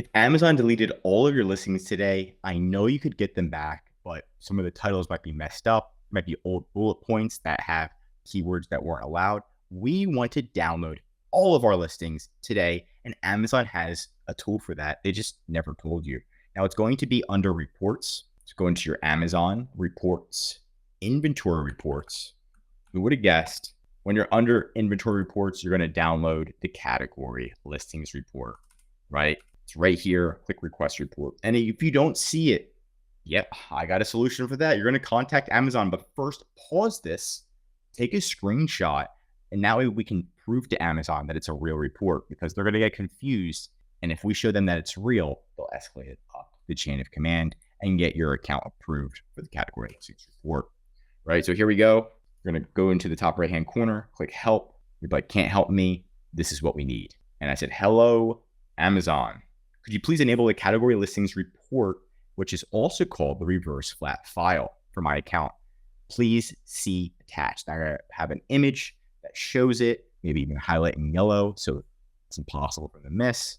If Amazon deleted all of your listings today, I know you could get them back, but some of the titles might be messed up, might be old bullet points that have keywords that weren't allowed. We want to download all of our listings today, and Amazon has a tool for that. They just never told you. Now it's going to be under reports. So go into your Amazon reports, inventory reports. Who would have guessed when you're under inventory reports, you're going to download the category listings report, right? It's right here. Click request report. And if you don't see it, yep, I got a solution for that. You're going to contact Amazon, but first pause this, take a screenshot, and now we can prove to Amazon that it's a real report because they're going to get confused. And if we show them that it's real, they'll escalate it up the chain of command and get your account approved for the category listings report, right? So here we go. You're going to go into the top right-hand corner, click help. You're like, can't help me. This is what we need. And I said, hello, Amazon. Could you please enable the category listings report, which is also called the reverse flat file for my account? Please see attached. I have an image that shows it, maybe even highlight in yellow so it's impossible for them to miss.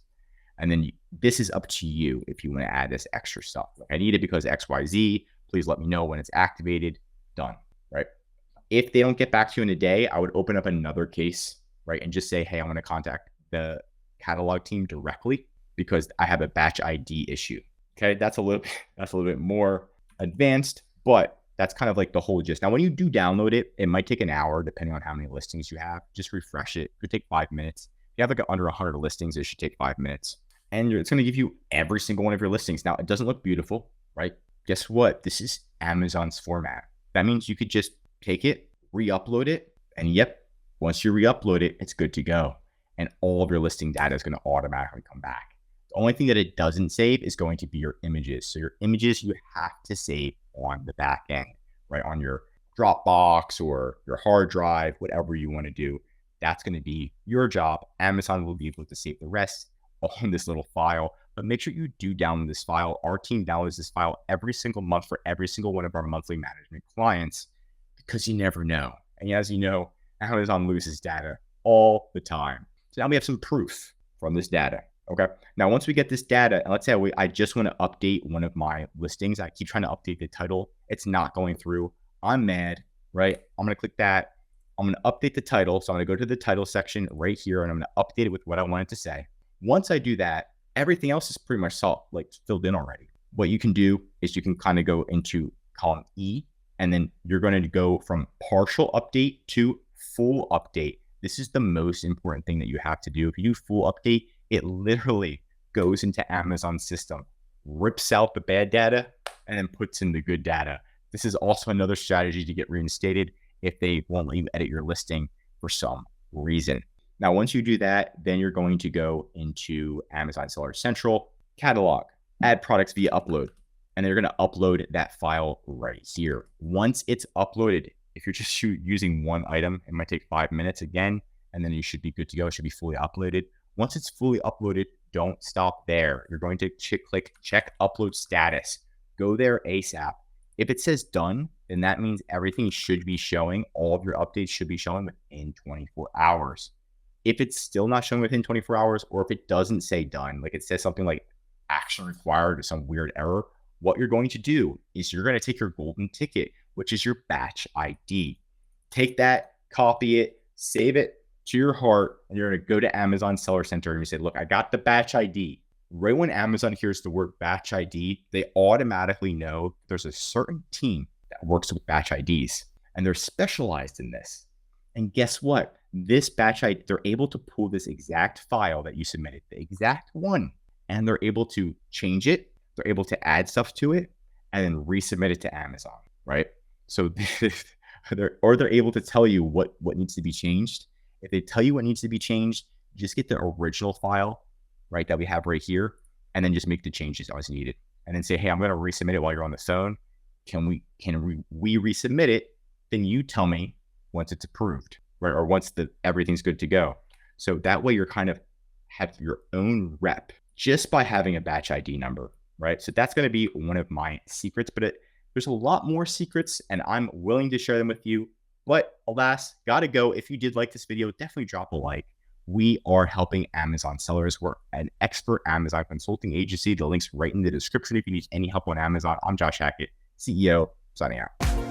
And then this is up to you if you want to add this extra stuff. Like I need it because XYZ. Please let me know when it's activated. Done, right? If they don't get back to you in a day, I would open up another case, right? And just say, hey, I want to contact the catalog team directly because I have a batch ID issue. Okay, that's a little bit more advanced, but that's kind of like the whole gist. Now, when you do download it, it might take an hour depending on how many listings you have. Just refresh it. It could take 5 minutes. If you have like under 100 listings, it should take 5 minutes. And it's going to give you every single one of your listings. Now, it doesn't look beautiful, right? Guess what? This is Amazon's format. That means you could just take it, re-upload it, and yep, once you re-upload it, it's good to go. And all of your listing data is going to automatically come back. The only thing that it doesn't save is going to be your images. So your images you have to save on the back end, right? On your Dropbox or your hard drive, whatever you want to do. That's going to be your job. Amazon will be able to save the rest on this little file, but make sure you do download this file. Our team downloads this file every single month for every single one of our monthly management clients because you never know. And as you know, Amazon loses data all the time. So now we have some proof from this data. Okay. Now, once we get this data, and let's say I just want to update one of my listings. I keep trying to update the title. It's not going through. I'm mad, right? I'm going to click that. I'm going to update the title. So I'm going to go to the title section right here, and I'm going to update it with what I wanted to say. Once I do that, everything else is pretty much filled in already. What you can do is you can kind of go into column E, and then you're going to go from partial update to full update. This is the most important thing that you have to do. If you do full update, it literally goes into Amazon's system, rips out the bad data, and then puts in the good data. This is also another strategy to get reinstated if they won't let you edit your listing for some reason. Now, once you do that, then you're going to go into Amazon Seller Central, catalog, add products via upload, and they're going to upload that file right here. Once it's uploaded, if you're just using one item, it might take 5 minutes again, and then you should be good to go. It should be fully uploaded. Once it's fully uploaded, don't stop there. You're going to click check upload status. Go there ASAP. If it says done, then that means everything should be showing. All of your updates should be showing within 24 hours. If it's still not showing within 24 hours, or if it doesn't say done, like it says something like action required or some weird error, what you're going to do is you're going to take your golden ticket, which is your batch ID. Take that, copy it, save it to your heart, and you're going to go to Amazon Seller Center and you say, look, I got the batch ID. Right when Amazon hears the word batch ID, they automatically know there's a certain team that works with batch IDs, and they're specialized in this. And guess what? This batch ID, they're able to pull this exact file that you submitted, the exact one, and they're able to change it. They're able to add stuff to it and then resubmit it to Amazon, right? So they're able to tell you what needs to be changed. If they tell you what needs to be changed, just get the original file, right, that we have right here, and then just make the changes as needed. And then say, hey, I'm going to resubmit it while you're on the phone. Can we resubmit it? Then you tell me once it's approved, right? Or once everything's good to go. So that way you're kind of have your own rep just by having a batch ID number, right? So that's going to be one of my secrets, but there's a lot more secrets and I'm willing to share them with you. But alas, gotta go. If you did like this video, definitely drop a like. We are helping Amazon sellers. We're an expert Amazon consulting agency. The link's right in the description if you need any help on Amazon. I'm Josh Hackett, CEO, signing out.